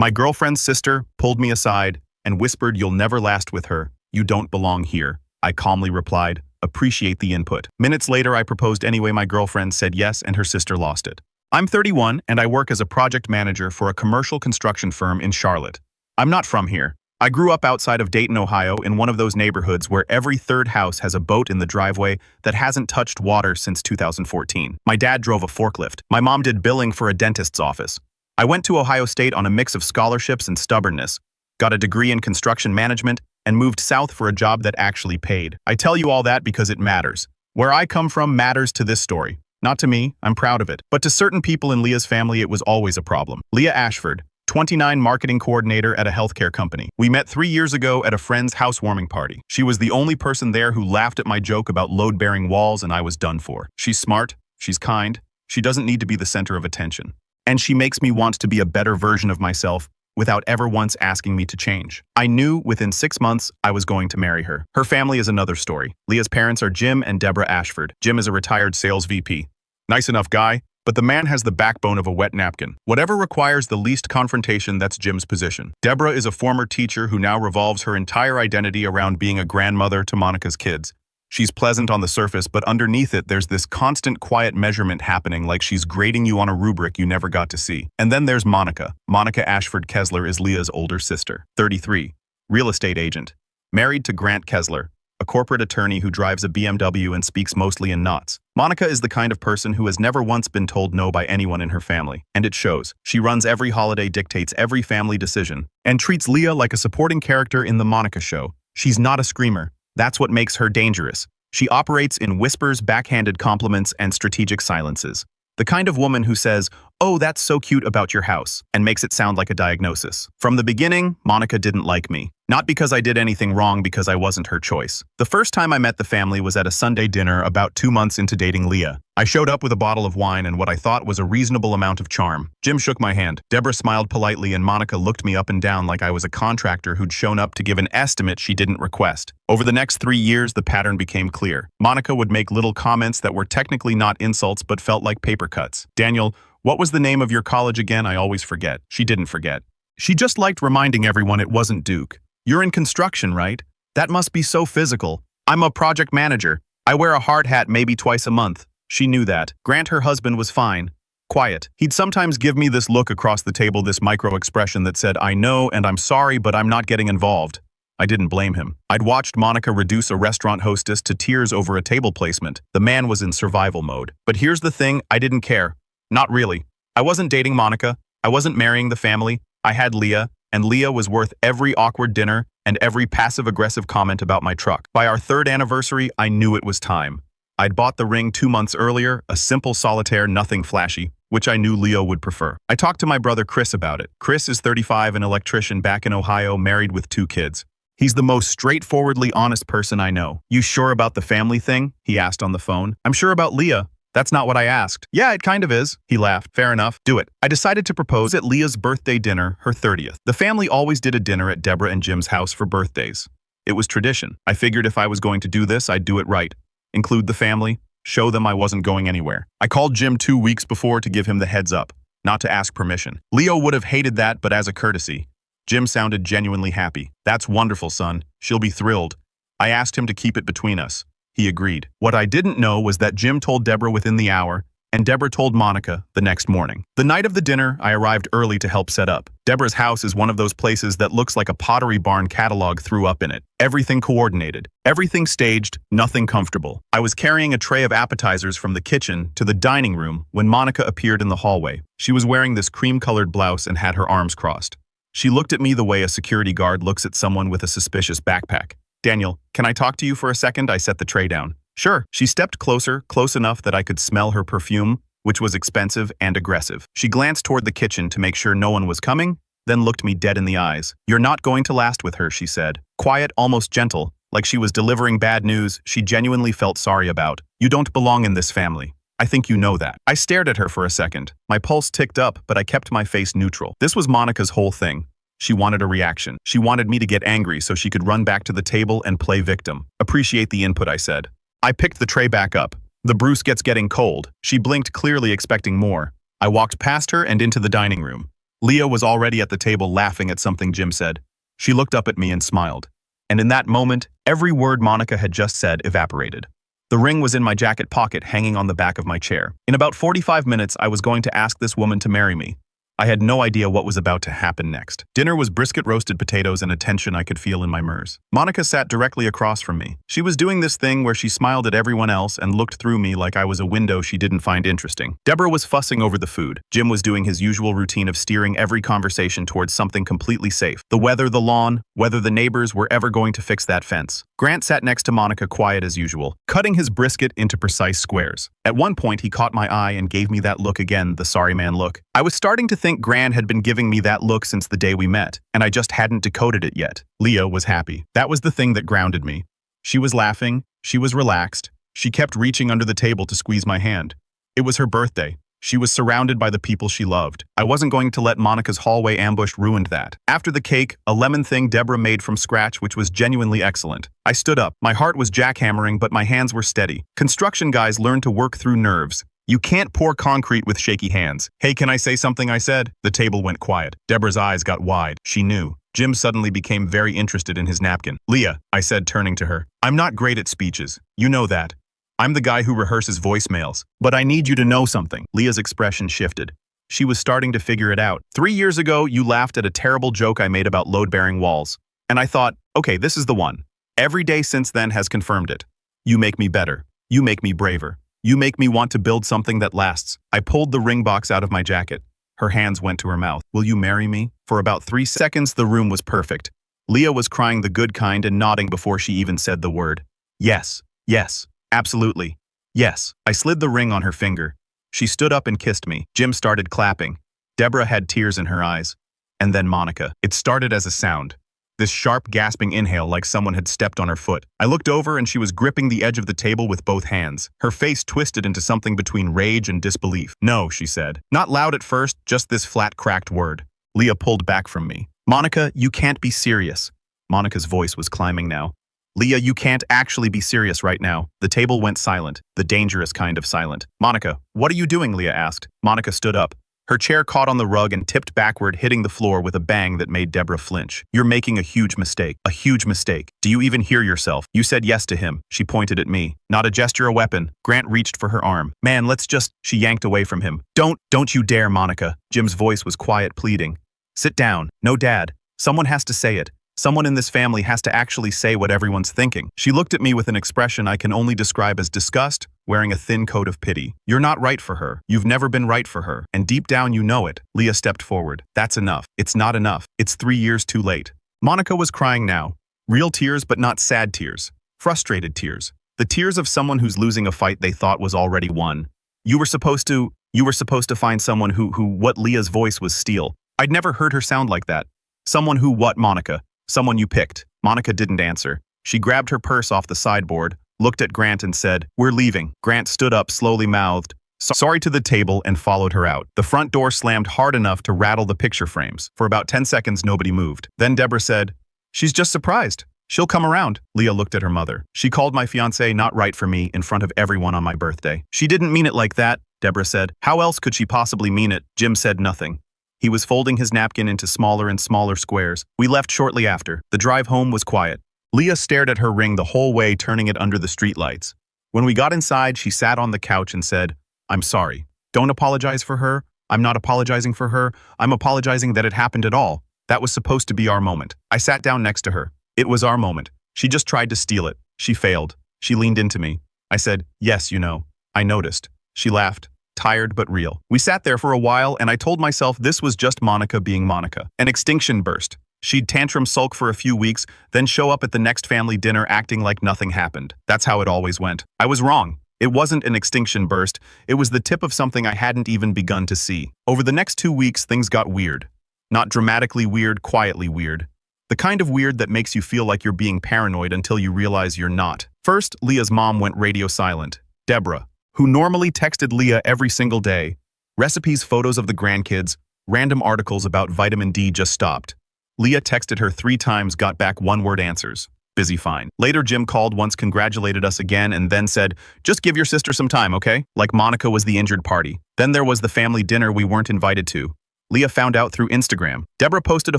My girlfriend's sister pulled me aside and whispered, "You'll never last with her. You don't belong here." I calmly replied, "Appreciate the input." Minutes later, I proposed anyway. My girlfriend said yes, and her sister lost it. I'm 31, and I work as a project manager for a commercial construction firm in Charlotte. I'm not from here. I grew up outside of Dayton, Ohio, in one of those neighborhoods where every third house has a boat in the driveway that hasn't touched water since 2014. My dad drove a forklift. My mom did billing for a dentist's office. I went to Ohio State on a mix of scholarships and stubbornness, got a degree in construction management, and moved south for a job that actually paid. I tell you all that because it matters. Where I come from matters to this story. Not to me, I'm proud of it. But to certain people in Leah's family, it was always a problem. Leah Ashford, 29, marketing coordinator at a healthcare company. We met 3 years ago at a friend's housewarming party. She was the only person there who laughed at my joke about load-bearing walls, and I was done for. She's smart, she's kind, she doesn't need to be the center of attention. And she makes me want to be a better version of myself without ever once asking me to change. I knew within 6 months I was going to marry her. Her family is another story. Leah's parents are Jim and Deborah Ashford. Jim is a retired sales VP. Nice enough guy, but the man has the backbone of a wet napkin. Whatever requires the least confrontation, that's Jim's position. Deborah is a former teacher who now revolves her entire identity around being a grandmother to Monica's kids. She's pleasant on the surface, but underneath it, there's this constant quiet measurement happening, like she's grading you on a rubric you never got to see. And then there's Monica. Monica Ashford Kessler is Leah's older sister. 33. Real estate agent. Married to Grant Kessler, a corporate attorney who drives a BMW and speaks mostly in knots. Monica is the kind of person who has never once been told no by anyone in her family, and it shows. She runs every holiday, dictates every family decision, and treats Leah like a supporting character in The Monica Show. She's not a screamer. That's what makes her dangerous. She operates in whispers, backhanded compliments, and strategic silences. The kind of woman who says, "Oh, that's so cute about your house," and makes it sound like a diagnosis. From the beginning, Monica didn't like me. Not because I did anything wrong, because I wasn't her choice. The first time I met the family was at a Sunday dinner about 2 months into dating Leah. I showed up with a bottle of wine and what I thought was a reasonable amount of charm. Jim shook my hand. Deborah smiled politely, and Monica looked me up and down like I was a contractor who'd shown up to give an estimate she didn't request. Over the next 3 years, the pattern became clear. Monica would make little comments that were technically not insults but felt like paper cuts. "Daniel, what was the name of your college again?" I always forget. She didn't forget. She just liked reminding everyone it wasn't Duke. "You're in construction, right? That must be so physical." "I'm a project manager. I wear a hard hat maybe twice a month." She knew that. Grant, her husband, was fine. Quiet. He'd sometimes give me this look across the table, this micro-expression that said, "I know and I'm sorry, but I'm not getting involved." I didn't blame him. I'd watched Monica reduce a restaurant hostess to tears over a table placement. The man was in survival mode. But here's the thing, I didn't care. Not really. I wasn't dating Monica. I wasn't marrying the family. I had Leah, and Leah was worth every awkward dinner and every passive-aggressive comment about my truck. By our 3rd anniversary, I knew it was time. I'd bought the ring 2 months earlier, a simple solitaire, nothing flashy, which I knew Leo would prefer. I talked to my brother Chris about it. Chris is 35, an electrician back in Ohio, married with 2 kids. He's the most straightforwardly honest person I know. "You sure about the family thing?" he asked on the phone. "I'm sure about Leah." "That's not what I asked." "Yeah, it kind of is." He laughed. "Fair enough. Do it." I decided to propose at Leah's birthday dinner, her 30th. The family always did a dinner at Deborah and Jim's house for birthdays. It was tradition. I figured if I was going to do this, I'd do it right. Include the family, show them I wasn't going anywhere. I called Jim 2 weeks before to give him the heads up, not to ask permission. Leo would have hated that, but as a courtesy. Jim sounded genuinely happy. "That's wonderful, son. She'll be thrilled." I asked him to keep it between us. He agreed. What I didn't know was that Jim told Deborah within the hour, and Deborah told Monica the next morning. The night of the dinner, I arrived early to help set up. Deborah's house is one of those places that looks like a Pottery Barn catalog threw up in it. Everything coordinated. Everything staged, nothing comfortable. I was carrying a tray of appetizers from the kitchen to the dining room when Monica appeared in the hallway. She was wearing this cream-colored blouse and had her arms crossed. She looked at me the way a security guard looks at someone with a suspicious backpack. "Daniel, can I talk to you for a second?" I set the tray down. "Sure." She stepped closer, close enough that I could smell her perfume, which was expensive and aggressive. She glanced toward the kitchen to make sure no one was coming, then looked me dead in the eyes. "You're not going to last with her," she said. Quiet, almost gentle, like she was delivering bad news she genuinely felt sorry about. "You don't belong in this family. I think you know that." I stared at her for a second. My pulse ticked up, but I kept my face neutral. This was Monica's whole thing. She wanted a reaction. She wanted me to get angry so she could run back to the table and play victim. "Appreciate the input," I said. I picked the tray back up. "The bruschette's getting cold." She blinked, clearly expecting more. I walked past her and into the dining room. Leah was already at the table laughing at something Jim said. She looked up at me and smiled. And in that moment, every word Monica had just said evaporated. The ring was in my jacket pocket hanging on the back of my chair. In about 45 minutes, I was going to ask this woman to marry me. I had no idea what was about to happen next. Dinner was brisket roasted potatoes and a tension I could feel in my MERS. Monica sat directly across from me. She was doing this thing where she smiled at everyone else and looked through me like I was a window she didn't find interesting. Deborah was fussing over the food. Jim was doing his usual routine of steering every conversation towards something completely safe. The weather, the lawn, whether the neighbors were ever going to fix that fence. Grant sat next to Monica quiet as usual, cutting his brisket into precise squares. At one point, he caught my eye and gave me that look again, the sorry man look. I was starting to think Grant had been giving me that look since the day we met, and I just hadn't decoded it yet. Leah was happy. That was the thing that grounded me. She was laughing. She was relaxed. She kept reaching under the table to squeeze my hand. It was her birthday. She was surrounded by the people she loved. I wasn't going to let Monica's hallway ambush ruin that. After the cake, a lemon thing Deborah made from scratch, which was genuinely excellent. I stood up. My heart was jackhammering, but my hands were steady. Construction guys learn to work through nerves. You can't pour concrete with shaky hands. Hey, can I say something? I said. The table went quiet. Deborah's eyes got wide. She knew. Jim suddenly became very interested in his napkin. Leah, I said, turning to her. I'm not great at speeches. You know that. I'm the guy who rehearses voicemails. But I need you to know something. Leah's expression shifted. She was starting to figure it out. 3 years ago, you laughed at a terrible joke I made about load-bearing walls. And I thought, okay, this is the one. Every day since then has confirmed it. You make me better. You make me braver. You make me want to build something that lasts. I pulled the ring box out of my jacket. Her hands went to her mouth. Will you marry me? For about 3 seconds, the room was perfect. Leah was crying the good kind and nodding before she even said the word. Yes. Yes. Absolutely. Yes. I slid the ring on her finger. She stood up and kissed me. Jim started clapping. Deborah had tears in her eyes. And then Monica. It started as a sound. This sharp, gasping inhale like someone had stepped on her foot. I looked over and she was gripping the edge of the table with both hands. Her face twisted into something between rage and disbelief. No, she said. Not loud at first, just this flat, cracked word. Leah pulled back from me. Monica, you can't be serious. Monica's voice was climbing now. Leah, you can't actually be serious right now. The table went silent, the dangerous kind of silent. Monica, what are you doing? Leah asked. Monica stood up. Her chair caught on the rug and tipped backward, hitting the floor with a bang that made Deborah flinch. You're making a huge mistake. A huge mistake. Do you even hear yourself? You said yes to him. She pointed at me. Not a gesture, a weapon. Grant reached for her arm. Man, let's just... She yanked away from him. Don't you dare, Monica. Jim's voice was quiet, pleading. Sit down. No, Dad. Someone has to say it. Someone in this family has to actually say what everyone's thinking. She looked at me with an expression I can only describe as disgust, wearing a thin coat of pity. You're not right for her. You've never been right for her. And deep down you know it. Leah stepped forward. That's enough. It's not enough. It's 3 years too late. Monica was crying now. Real tears, but not sad tears. Frustrated tears. The tears of someone who's losing a fight they thought was already won. You were supposed to find someone who what Leah's voice was steel. I'd never heard her sound like that. Someone who what, Monica? Someone you picked. Monica didn't answer. She grabbed her purse off the sideboard, looked at Grant and said, We're leaving. Grant stood up, slowly mouthed, sorry to the table, and followed her out. The front door slammed hard enough to rattle the picture frames. For about 10 seconds, nobody moved. Then Deborah said, She's just surprised. She'll come around. Leah looked at her mother. She called my fiancé not right for me in front of everyone on my birthday. She didn't mean it like that, Deborah said. How else could she possibly mean it? Jim said nothing. He was folding his napkin into smaller and smaller squares. We left shortly after. The drive home was quiet. Leah stared at her ring the whole way, turning it under the streetlights. When we got inside, she sat on the couch and said, I'm sorry. Don't apologize for her. I'm not apologizing for her. I'm apologizing that it happened at all. That was supposed to be our moment. I sat down next to her. It was our moment. She just tried to steal it. She failed. She leaned into me. I said, yes, you know. I noticed. She laughed. Tired but real. We sat there for a while and I told myself this was just Monica being Monica. An extinction burst. She'd tantrum sulk for a few weeks, then show up at the next family dinner acting like nothing happened. That's how it always went. I was wrong. It wasn't an extinction burst. It was the tip of something I hadn't even begun to see. Over the next 2 weeks, things got weird. Not dramatically weird, quietly weird. The kind of weird that makes you feel like you're being paranoid until you realize you're not. First, Leah's mom went radio silent. Deborah, who normally texted Leah every single day. Recipes, photos of the grandkids, random articles about vitamin D just stopped. Leah texted her 3 times, got back one-word answers. Busy fine. Later, Jim called once, congratulated us again, and then said, just give your sister some time, okay? Like Monica was the injured party. Then there was the family dinner we weren't invited to. Leah found out through Instagram. Deborah posted a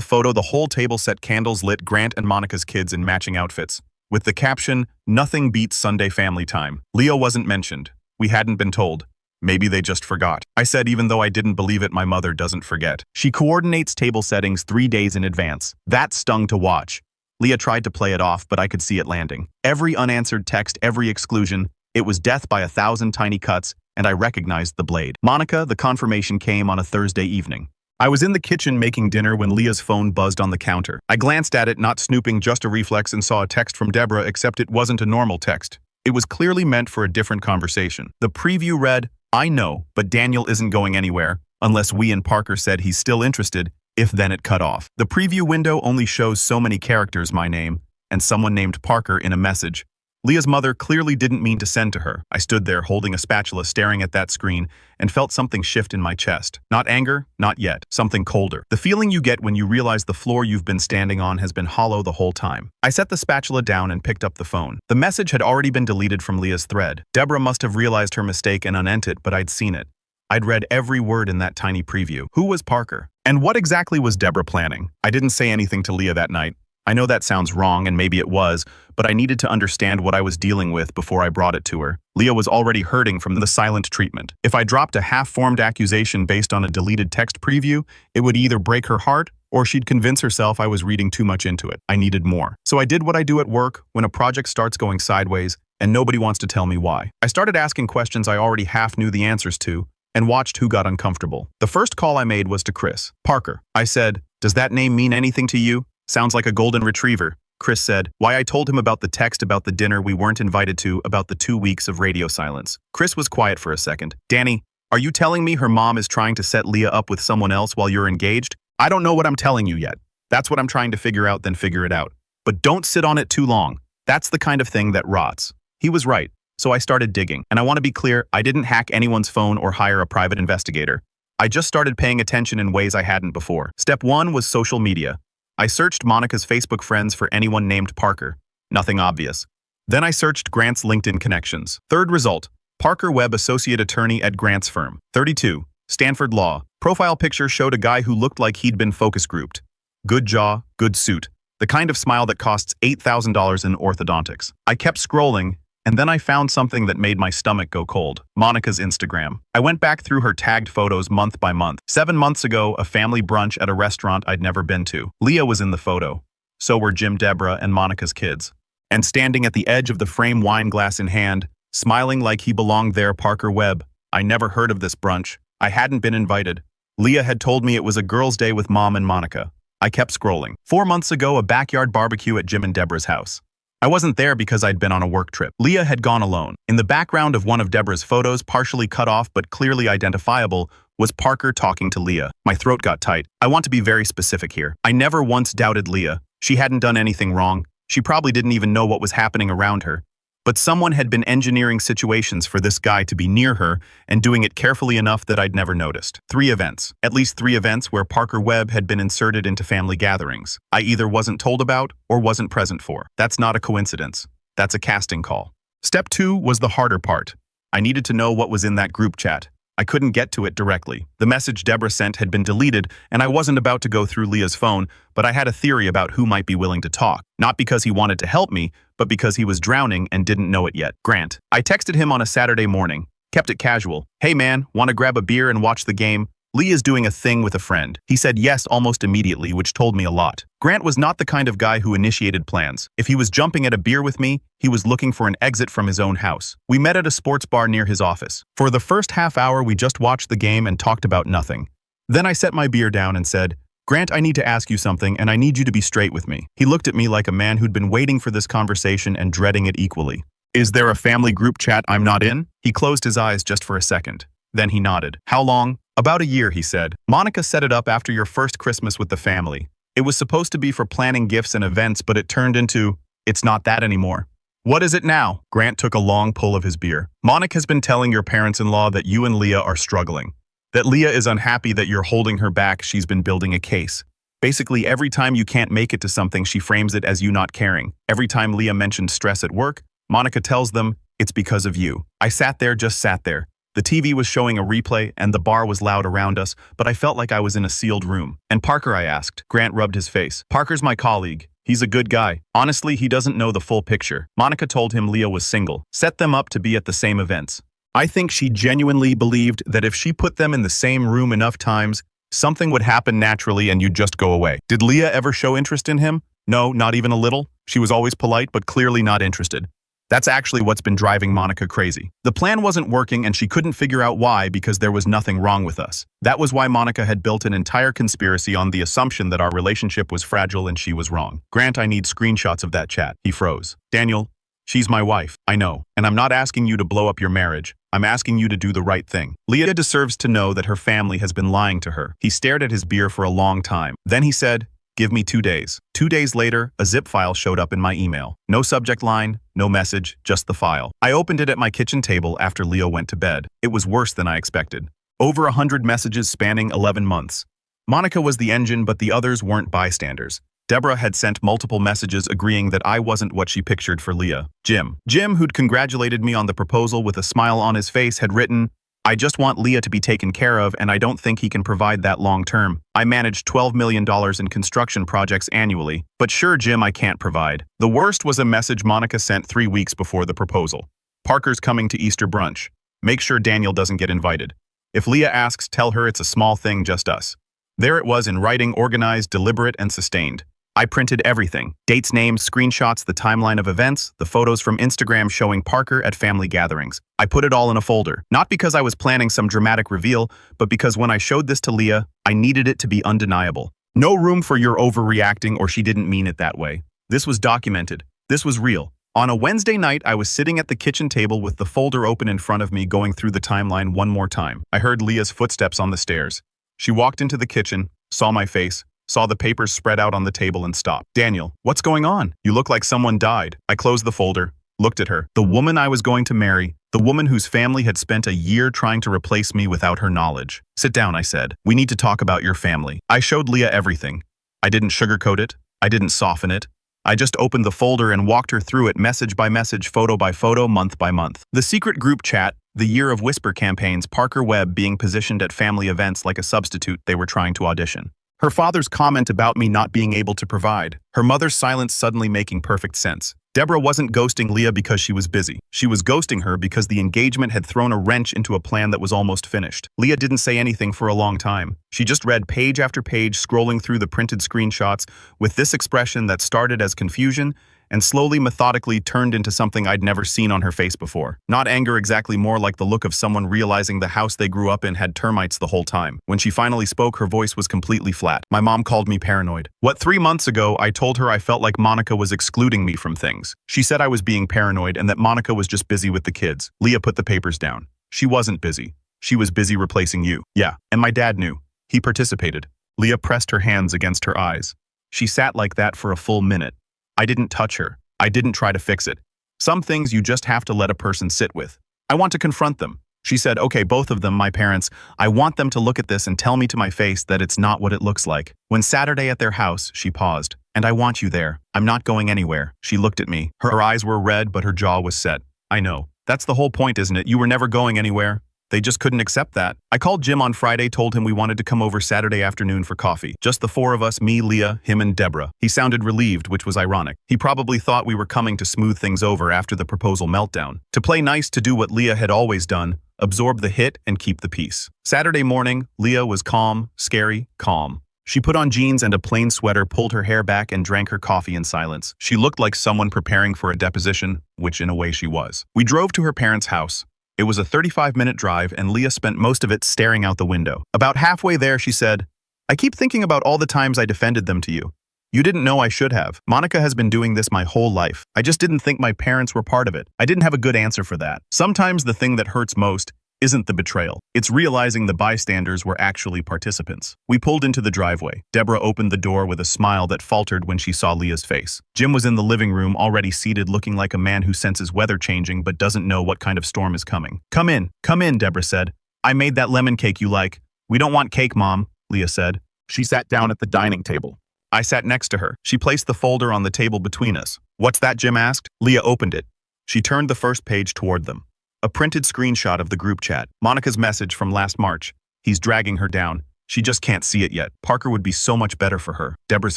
photo the whole table set candles lit Grant and Monica's kids in matching outfits, with the caption, "Nothing beats Sunday family time." Leah wasn't mentioned. We hadn't been told. Maybe they just forgot. I said even though I didn't believe it, my mother doesn't forget. She coordinates table settings 3 days in advance. That stung to watch. Leah tried to play it off, but I could see it landing. Every unanswered text, every exclusion, it was death by 1,000 tiny cuts, and I recognized the blade. Monica, the confirmation came on a Thursday evening. I was in the kitchen making dinner when Leah's phone buzzed on the counter. I glanced at it, not snooping, just a reflex, and saw a text from Deborah, except it wasn't a normal text. It was clearly meant for a different conversation. The preview read, "I know, but Daniel isn't going anywhere, unless we and Parker said he's still interested, if then it cut off." The preview window only shows so many characters, my name, and someone named Parker in a message. Leah's mother clearly didn't mean to send to her. I stood there holding a spatula staring at that screen and felt something shift in my chest. Not anger, not yet, something colder. The feeling you get when you realize the floor you've been standing on has been hollow the whole time. I set the spatula down and picked up the phone. The message had already been deleted from Leah's thread. Deborah must have realized her mistake and unent it, but I'd seen it. I'd read every word in that tiny preview. Who was Parker? And what exactly was Deborah planning? I didn't say anything to Leah that night. I know that sounds wrong, and maybe it was, but I needed to understand what I was dealing with before I brought it to her. Leah was already hurting from the silent treatment. If I dropped a half-formed accusation based on a deleted text preview, it would either break her heart or she'd convince herself I was reading too much into it. I needed more. So I did what I do at work when a project starts going sideways and nobody wants to tell me why. I started asking questions I already half knew the answers to and watched who got uncomfortable. The first call I made was to Chris. "Parker." I said, "Does that name mean anything to you? Sounds like a golden retriever." Chris said, "Why?" I told him about the text about the dinner we weren't invited to, about the 2 weeks of radio silence. Chris was quiet for a second. "Danny, are you telling me her mom is trying to set Leah up with someone else while you're engaged?" "I don't know what I'm telling you yet. That's what I'm trying to figure out, then figure it out. But don't sit on it too long. That's the kind of thing that rots." He was right. So I started digging. And I want to be clear, I didn't hack anyone's phone or hire a private investigator. I just started paying attention in ways I hadn't before. Step 1 was social media. I searched Monica's Facebook friends for anyone named Parker. Nothing obvious. Then I searched Grant's LinkedIn connections. Third result, Parker Webb, associate attorney at Grant's firm. 32, Stanford Law. Profile picture showed a guy who looked like he'd been focus grouped. Good jaw, good suit. The kind of smile that costs $8,000 in orthodontics. I kept scrolling, and then I found something that made my stomach go cold. Monica's Instagram. I went back through her tagged photos month by month. 7 months ago, a family brunch at a restaurant I'd never been to. Leah was in the photo. So were Jim, Deborah, and Monica's kids. And standing at the edge of the frame, wine glass in hand, smiling like he belonged there, Parker Webb. I never heard of this brunch. I hadn't been invited. Leah had told me it was a girls' day with Mom and Monica. I kept scrolling. 4 months ago, a backyard barbecue at Jim and Deborah's house. I wasn't there because I'd been on a work trip. Leah had gone alone. In the background of one of Deborah's photos, partially cut off but clearly identifiable, was Parker talking to Leah. My throat got tight. I want to be very specific here. I never once doubted Leah. She hadn't done anything wrong. She probably didn't even know what was happening around her. But someone had been engineering situations for this guy to be near her and doing it carefully enough that I'd never noticed. 3 events. At least 3 events where Parker Webb had been inserted into family gatherings. I either wasn't told about or wasn't present for. That's not a coincidence. That's a casting call. Step 2 was the harder part. I needed to know what was in that group chat. I couldn't get to it directly. The message Deborah sent had been deleted, and I wasn't about to go through Leah's phone, but I had a theory about who might be willing to talk. Not because he wanted to help me, but because he was drowning and didn't know it yet. Grant. I texted him on a Saturday morning. Kept it casual. "Hey man, want to grab a beer and watch the game? Leah's doing a thing with a friend." He said yes almost immediately, which told me a lot. Grant was not the kind of guy who initiated plans. If he was jumping at a beer with me, he was looking for an exit from his own house. We met at a sports bar near his office. For the first half hour, we just watched the game and talked about nothing. Then I set my beer down and said, "Grant, I need to ask you something, and I need you to be straight with me." He looked at me like a man who'd been waiting for this conversation and dreading it equally. "Is there a family group chat I'm not in?" He closed his eyes just for a second. Then he nodded. "How long?" "About a year," he said. "Monica set it up after your first Christmas with the family. It was supposed to be for planning gifts and events, but it turned into, it's not that anymore." "What is it now?" Grant took a long pull of his beer. "Monica has been telling your parents-in-law that you and Leah are struggling. That Leah is unhappy that you're holding her back. She's been building a case. Basically, every time you can't make it to something, she frames it as you not caring. Every time Leah mentions stress at work, Monica tells them, it's because of you." I sat there, just sat there. The TV was showing a replay and the bar was loud around us, but I felt like I was in a sealed room. "And Parker?" I asked. Grant rubbed his face. "Parker's my colleague. He's a good guy. Honestly, he doesn't know the full picture." Monica told him Leah was single, set them up to be at the same events. I think she genuinely believed that if she put them in the same room enough times, something would happen naturally and you'd just go away. Did Leah ever show interest in him? No, not even a little. She was always polite, but clearly not interested. That's actually what's been driving Monica crazy. The plan wasn't working and she couldn't figure out why because there was nothing wrong with us. That was why Monica had built an entire conspiracy on the assumption that our relationship was fragile and she was wrong. "Grant, I need screenshots of that chat." He froze. "Daniel, she's my wife, I know. And I'm not asking you to blow up your marriage. I'm asking you to do the right thing. Leah deserves to know that her family has been lying to her." He stared at his beer for a long time. Then he said, "Give me 2 days." 2 days later, a zip file showed up in my email. No subject line, no message, just the file. I opened it at my kitchen table after Leo went to bed. It was worse than I expected. Over 100 messages spanning 11 months. Monica was the engine, but the others weren't bystanders. Deborah had sent multiple messages agreeing that I wasn't what she pictured for Leah. Jim, who'd congratulated me on the proposal with a smile on his face, had written, "I just want Leah to be taken care of and I don't think he can provide that long term. I manage $12 million in construction projects annually, but sure, Jim, I can't provide." The worst was a message Monica sent 3 weeks before the proposal. "Parker's coming to Easter brunch. Make sure Daniel doesn't get invited. If Leah asks, tell her it's a small thing, just us." There it was in writing, organized, deliberate, and sustained. I printed everything. Dates, names, screenshots, the timeline of events, the photos from Instagram showing Parker at family gatherings. I put it all in a folder. Not because I was planning some dramatic reveal, but because when I showed this to Leah, I needed it to be undeniable. No room for your overreacting or she didn't mean it that way. This was documented. This was real. On a Wednesday night, I was sitting at the kitchen table with the folder open in front of me, going through the timeline one more time. I heard Leah's footsteps on the stairs. She walked into the kitchen, saw my face, saw the papers spread out on the table and stopped. "Daniel, what's going on? You look like someone died." I closed the folder, looked at her. The woman I was going to marry, the woman whose family had spent a year trying to replace me without her knowledge. "Sit down," I said. "We need to talk about your family." I showed Leah everything. I didn't sugarcoat it. I didn't soften it. I just opened the folder and walked her through it message by message, photo by photo, month by month. The secret group chat, the year of whisper campaigns, Parker Webb being positioned at family events like a substitute they were trying to audition. Her father's comment about me not being able to provide. Her mother's silence suddenly making perfect sense. Deborah wasn't ghosting Leah because she was busy. She was ghosting her because the engagement had thrown a wrench into a plan that was almost finished. Leah didn't say anything for a long time. She just read page after page, scrolling through the printed screenshots with this expression that started as confusion and slowly, methodically turned into something I'd never seen on her face before. Not anger exactly, more like the look of someone realizing the house they grew up in had termites the whole time. When she finally spoke, her voice was completely flat. "My mom called me paranoid. 3 months ago, I told her I felt like Monica was excluding me from things. She said I was being paranoid and that Monica was just busy with the kids." Leah put the papers down. "She wasn't busy. She was busy replacing you." "Yeah, and my dad knew. He participated." Leah pressed her hands against her eyes. She sat like that for a full minute. I didn't touch her. I didn't try to fix it. Some things you just have to let a person sit with. "I want to confront them." She said, "Okay, both of them, my parents. I want them to look at this and tell me to my face that it's not what it looks like." When Saturday at their house, she paused. "And I want you there. I'm not going anywhere." She looked at me. Her eyes were red, but her jaw was set. "I know. That's the whole point, isn't it? You were never going anywhere. They just couldn't accept that." I called Jim on Friday, told him we wanted to come over Saturday afternoon for coffee. Just the four of us, me, Leah, him, and Deborah. He sounded relieved, which was ironic. He probably thought we were coming to smooth things over after the proposal meltdown. To play nice, to do what Leah had always done, absorb the hit and keep the peace. Saturday morning, Leah was calm, scary, calm. She put on jeans and a plain sweater, pulled her hair back, and drank her coffee in silence. She looked like someone preparing for a deposition, which in a way she was. We drove to her parents' house. It was a 35-minute drive, and Leah spent most of it staring out the window. About halfway there, she said, "I keep thinking about all the times I defended them to you. You didn't know I should have. Monica has been doing this my whole life. I just didn't think my parents were part of it. I didn't have a good answer for that." Sometimes the thing that hurts most isn't the betrayal. It's realizing the bystanders were actually participants. We pulled into the driveway. Deborah opened the door with a smile that faltered when she saw Leah's face. Jim was in the living room, already seated, looking like a man who senses weather changing but doesn't know what kind of storm is coming. Come in, Deborah said. "I made that lemon cake you like." "We don't want cake, Mom," Leah said. She sat down at the dining table. I sat next to her. She placed the folder on the table between us. "What's that?" Jim asked. Leah opened it. She turned the first page toward them. A printed screenshot of the group chat. Monica's message from last March. He's dragging her down. She just can't see it yet. Parker would be so much better for her. Deborah's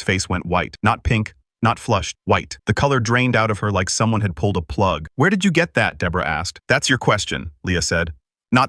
face went white. Not pink, not flushed, white. The color drained out of her like someone had pulled a plug. Where did you get that? Deborah asked. That's your question, Leah said.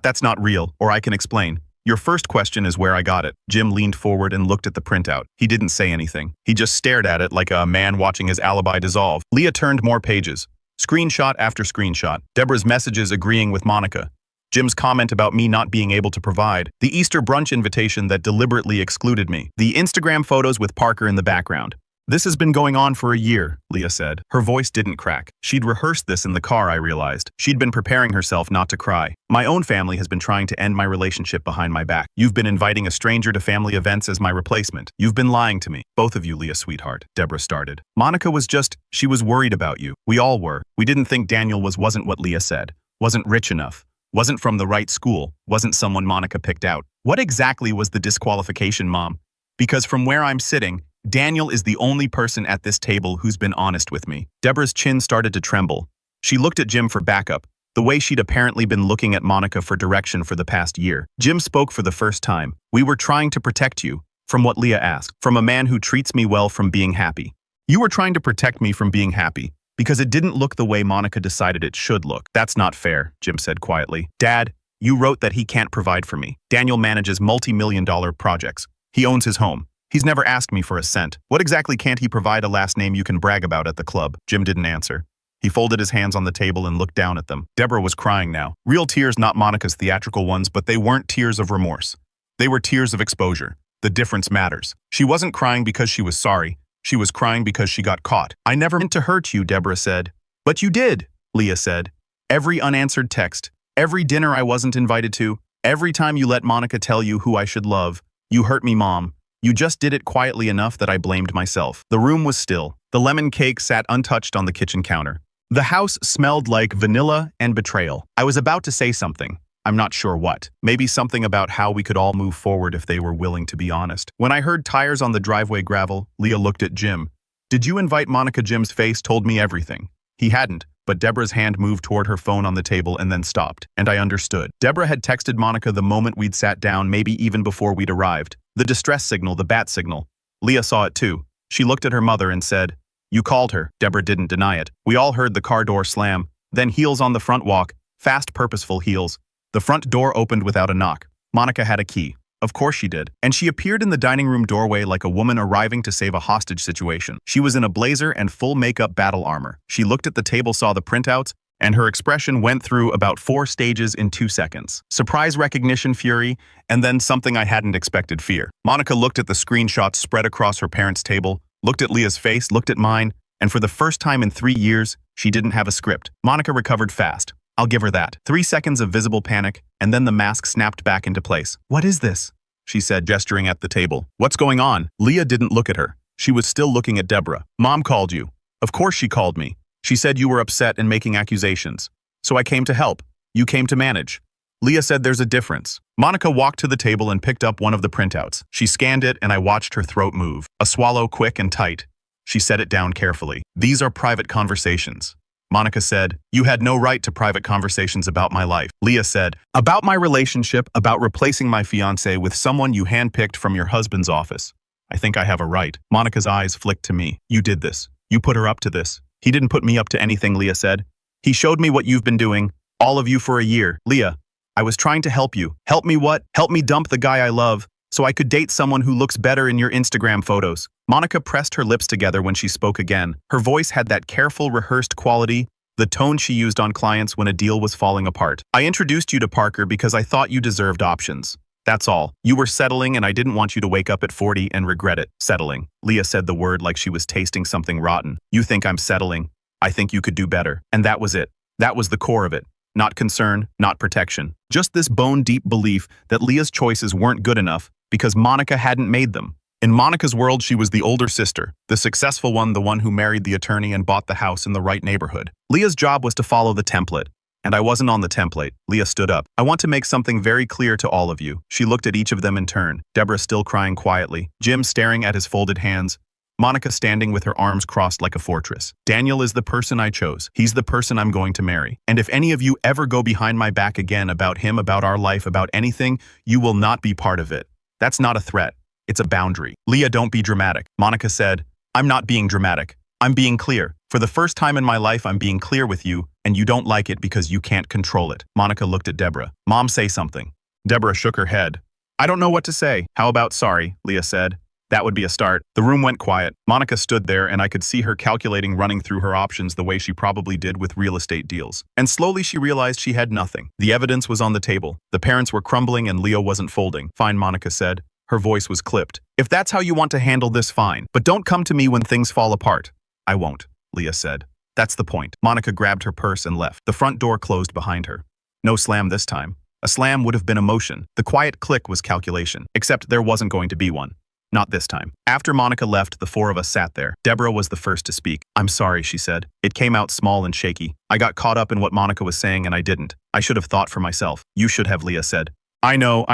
That's not real, or I can explain. Your first question is where I got it. Jim leaned forward and looked at the printout. He didn't say anything. He just stared at it like a man watching his alibi dissolve. Leah turned more pages. Screenshot after screenshot. Deborah's messages agreeing with Monica. Jim's comment about me not being able to provide. The Easter brunch invitation that deliberately excluded me. The Instagram photos with Parker in the background. This has been going on for a year, Leah said. Her voice didn't crack. She'd rehearsed this in the car, I realized. She'd been preparing herself not to cry. My own family has been trying to end my relationship behind my back. You've been inviting a stranger to family events as my replacement. You've been lying to me. Both of you, Leah, sweetheart. Deborah started. Monica was she was worried about you. We all were. We didn't think Daniel wasn't what Leah said. Wasn't rich enough. Wasn't from the right school. Wasn't someone Monica picked out. What exactly was the disqualification, Mom? Because from where I'm sitting, Daniel is the only person at this table who's been honest with me. Deborah's chin started to tremble. She looked at Jim for backup, the way she'd apparently been looking at Monica for direction for the past year. Jim spoke for the first time. We were trying to protect you, from what Leah asked, from a man who treats me well from being happy. You were trying to protect me from being happy, because it didn't look the way Monica decided it should look. That's not fair, Jim said quietly. Dad, you wrote that he can't provide for me. Daniel manages multi-million-dollar projects. He owns his home. He's never asked me for a cent. What exactly can't he provide a last name you can brag about at the club? Jim didn't answer. He folded his hands on the table and looked down at them. Deborah was crying now. Real tears, not Monica's theatrical ones, but they weren't tears of remorse. They were tears of exposure. The difference matters. She wasn't crying because she was sorry. She was crying because she got caught. I never meant to hurt you, Deborah said. But you did, Leah said. Every unanswered text, every dinner I wasn't invited to, every time you let Monica tell you who I should love, you hurt me, Mom. You just did it quietly enough that I blamed myself. The room was still. The lemon cake sat untouched on the kitchen counter. The house smelled like vanilla and betrayal. I was about to say something. I'm not sure what. Maybe something about how we could all move forward if they were willing to be honest. When I heard tires on the driveway gravel, Leah looked at Jim. Did you invite Monica? Jim's face told me everything. He hadn't, but Deborah's hand moved toward her phone on the table and then stopped. And I understood. Deborah had texted Monica the moment we'd sat down, maybe even before we'd arrived. The distress signal, the bat signal. Leah saw it too. She looked at her mother and said, "You called her." Deborah didn't deny it. We all heard the car door slam, then heels on the front walk, fast, purposeful heels. The front door opened without a knock. Monica had a key. Of course she did. And she appeared in the dining room doorway like a woman arriving to save a hostage situation. She was in a blazer and full makeup battle armor. She looked at the table, saw the printouts, and her expression went through about 4 stages in 2 seconds. Surprise, recognition, fury, and then something I hadn't expected, fear. Monica looked at the screenshots spread across her parents' table, looked at Leah's face, looked at mine, and for the first time in 3 years, she didn't have a script. Monica recovered fast. I'll give her that. 3 seconds of visible panic, and then the mask snapped back into place. "What is this?" she said, gesturing at the table. "What's going on?" Leah didn't look at her. She was still looking at Deborah. "Mom called you." "Of course she called me. She said you were upset and making accusations. So I came to help. You came to manage." Leah said there's a difference. Monica walked to the table and picked up one of the printouts. She scanned it and I watched her throat move. A swallow quick and tight. She set it down carefully. "These are private conversations." Monica said, "You had no right to private conversations about my life." Leah said, "About my relationship, about replacing my fiancé with someone you handpicked from your husband's office. I think I have a right." Monica's eyes flicked to me. "You did this. You put her up to this." "He didn't put me up to anything," Leah said. "He showed me what you've been doing, all of you, for a year." "Leah, I was trying to help you." "Help me what?" "Help me dump the guy I love, so I could date someone who looks better in your Instagram photos." Monica pressed her lips together when she spoke again. Her voice had that careful, rehearsed quality, the tone she used on clients when a deal was falling apart. "I introduced you to Parker because I thought you deserved options. That's all. You were settling and I didn't want you to wake up at 40 and regret it." "Settling." Leah said the word like she was tasting something rotten. "You think I'm settling? I think you could do better." And that was it. That was the core of it. Not concern, not protection. Just this bone-deep belief that Leah's choices weren't good enough because Monica hadn't made them. In Monica's world, she was the older sister, the successful one, the one who married the attorney and bought the house in the right neighborhood. Leah's job was to follow the template. And I wasn't on the template. Leah stood up. "I want to make something very clear to all of you." She looked at each of them in turn. Deborah still crying quietly. Jim staring at his folded hands. Monica standing with her arms crossed like a fortress. Daniel is the person I chose. He's the person I'm going to marry. And if any of you ever go behind my back again about him, about our life, about anything, you will not be part of it. That's not a threat. It's a boundary. Leah, don't be dramatic. Monica said, I'm not being dramatic. I'm being clear. For the first time in my life, I'm being clear with you, and you don't like it because you can't control it. Monica looked at Deborah. Mom, say something. Deborah shook her head. I don't know what to say. How about sorry, Leah said. That would be a start. The room went quiet. Monica stood there, and I could see her calculating, running through her options the way she probably did with real estate deals. And slowly she realized she had nothing. The evidence was on the table. The parents were crumbling and Leah wasn't folding. Fine, Monica said. Her voice was clipped. If that's how you want to handle this, fine. But don't come to me when things fall apart. I won't, Leah said. That's the point. Monica grabbed her purse and left. The front door closed behind her. No slam this time. A slam would have been emotion. The quiet click was calculation. Except there wasn't going to be one. Not this time. After Monica left, the four of us sat there. Deborah was the first to speak. I'm sorry, she said. It came out small and shaky. I got caught up in what Monica was saying and I didn't. I should have thought for myself. You should have, Leah said. I know.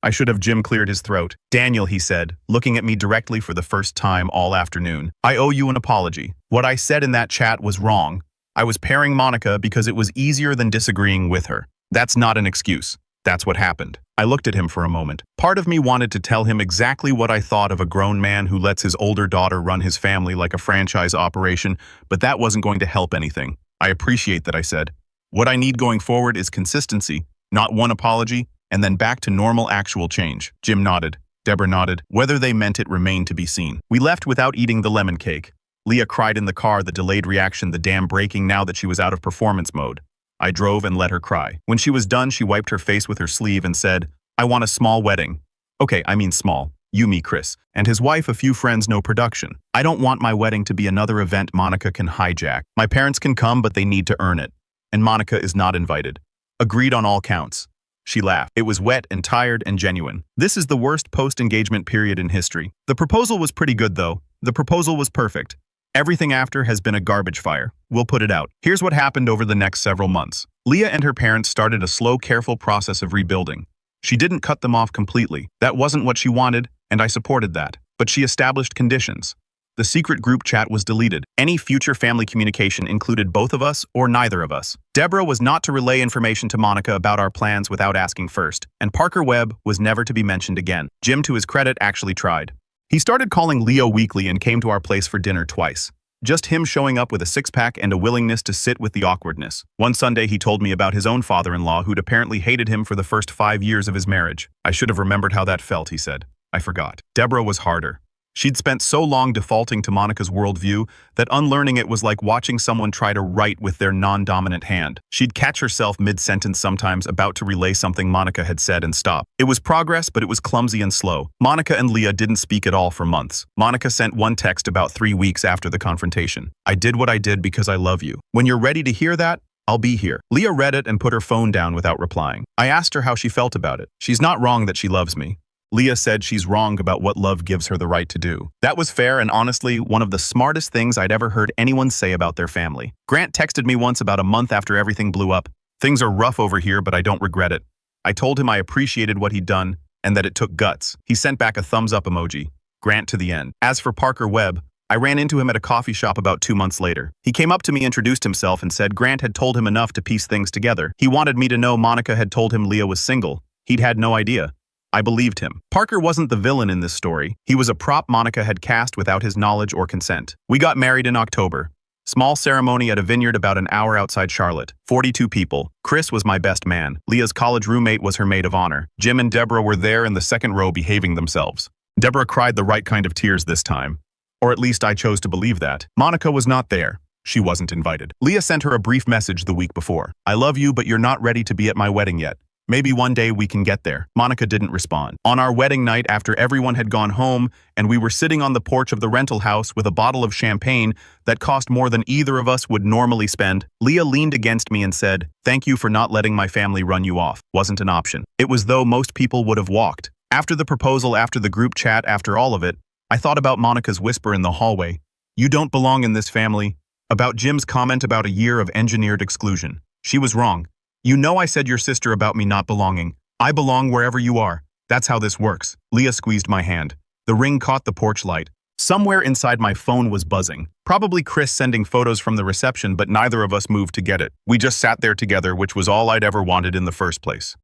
I should have. Jim cleared his throat. Daniel, he said, looking at me directly for the first time all afternoon. I owe you an apology. What I said in that chat was wrong. I was pairing Monica because it was easier than disagreeing with her. That's not an excuse. That's what happened. I looked at him for a moment. Part of me wanted to tell him exactly what I thought of a grown man who lets his older daughter run his family like a franchise operation, but that wasn't going to help anything. I appreciate that, I said. What I need going forward is consistency, not one apology, and then back to normal actual change. Jim nodded. Deborah nodded. Whether they meant it remained to be seen. We left without eating the lemon cake. Leah cried in the car, the delayed reaction, the dam breaking now that she was out of performance mode. I drove and let her cry. When she was done, she wiped her face with her sleeve and said, I want a small wedding. Okay, I mean small. You, me, Chris, and his wife, a few friends, no production. I don't want my wedding to be another event Monica can hijack. My parents can come, but they need to earn it. And Monica is not invited. Agreed on all counts. She laughed. It was wet and tired and genuine. This is the worst post-engagement period in history. The proposal was pretty good, though. The proposal was perfect. Everything after has been a garbage fire. We'll put it out. Here's what happened over the next several months. Leah and her parents started a slow, careful process of rebuilding. She didn't cut them off completely. That wasn't what she wanted, and I supported that. But she established conditions. The secret group chat was deleted. Any future family communication included both of us or neither of us. Deborah was not to relay information to Monica about our plans without asking first, and Parker Webb was never to be mentioned again. Jim, to his credit, actually tried. He started calling Leo weekly and came to our place for dinner twice. Just him showing up with a six-pack and a willingness to sit with the awkwardness. One Sunday he told me about his own father-in-law who'd apparently hated him for the first 5 years of his marriage. I should have remembered how that felt, he said. I forgot. Deborah was harder. She'd spent so long defaulting to Monica's worldview that unlearning it was like watching someone try to write with their non-dominant hand. She'd catch herself mid-sentence sometimes about to relay something Monica had said and stop. It was progress, but it was clumsy and slow. Monica and Leah didn't speak at all for months. Monica sent one text about 3 weeks after the confrontation. I did what I did because I love you. When you're ready to hear that, I'll be here. Leah read it and put her phone down without replying. I asked her how she felt about it. She's not wrong that she loves me. Leah said she's wrong about what love gives her the right to do. That was fair and honestly one of the smartest things I'd ever heard anyone say about their family. Grant texted me once about a month after everything blew up. Things are rough over here, but I don't regret it. I told him I appreciated what he'd done and that it took guts. He sent back a thumbs up emoji. Grant to the end. As for Parker Webb, I ran into him at a coffee shop about 2 months later. He came up to me, introduced himself, and said Grant had told him enough to piece things together. He wanted me to know Monica had told him Leah was single. He'd had no idea. I believed him. Parker wasn't the villain in this story. He was a prop Monica had cast without his knowledge or consent. We got married in October. Small ceremony at a vineyard about an hour outside Charlotte. 42 people. Chris was my best man. Leah's college roommate was her maid of honor. Jim and Deborah were there in the second row behaving themselves. Deborah cried the right kind of tears this time. Or at least I chose to believe that. Monica was not there. She wasn't invited. Leah sent her a brief message the week before. I love you, but you're not ready to be at my wedding yet. Maybe one day we can get there. Monica didn't respond. On our wedding night, after everyone had gone home and we were sitting on the porch of the rental house with a bottle of champagne that cost more than either of us would normally spend, Leah leaned against me and said, "Thank you for not letting my family run you off." Wasn't an option. It was though most people would have walked. After the proposal, after the group chat, after all of it, I thought about Monica's whisper in the hallway. You don't belong in this family. About Jim's comment about a year of engineered exclusion. She was wrong. You know I said your sister about me not belonging. I belong wherever you are. That's how this works. Leah squeezed my hand. The ring caught the porch light. Somewhere inside my phone was buzzing. Probably Chris sending photos from the reception, but neither of us moved to get it. We just sat there together, which was all I'd ever wanted in the first place.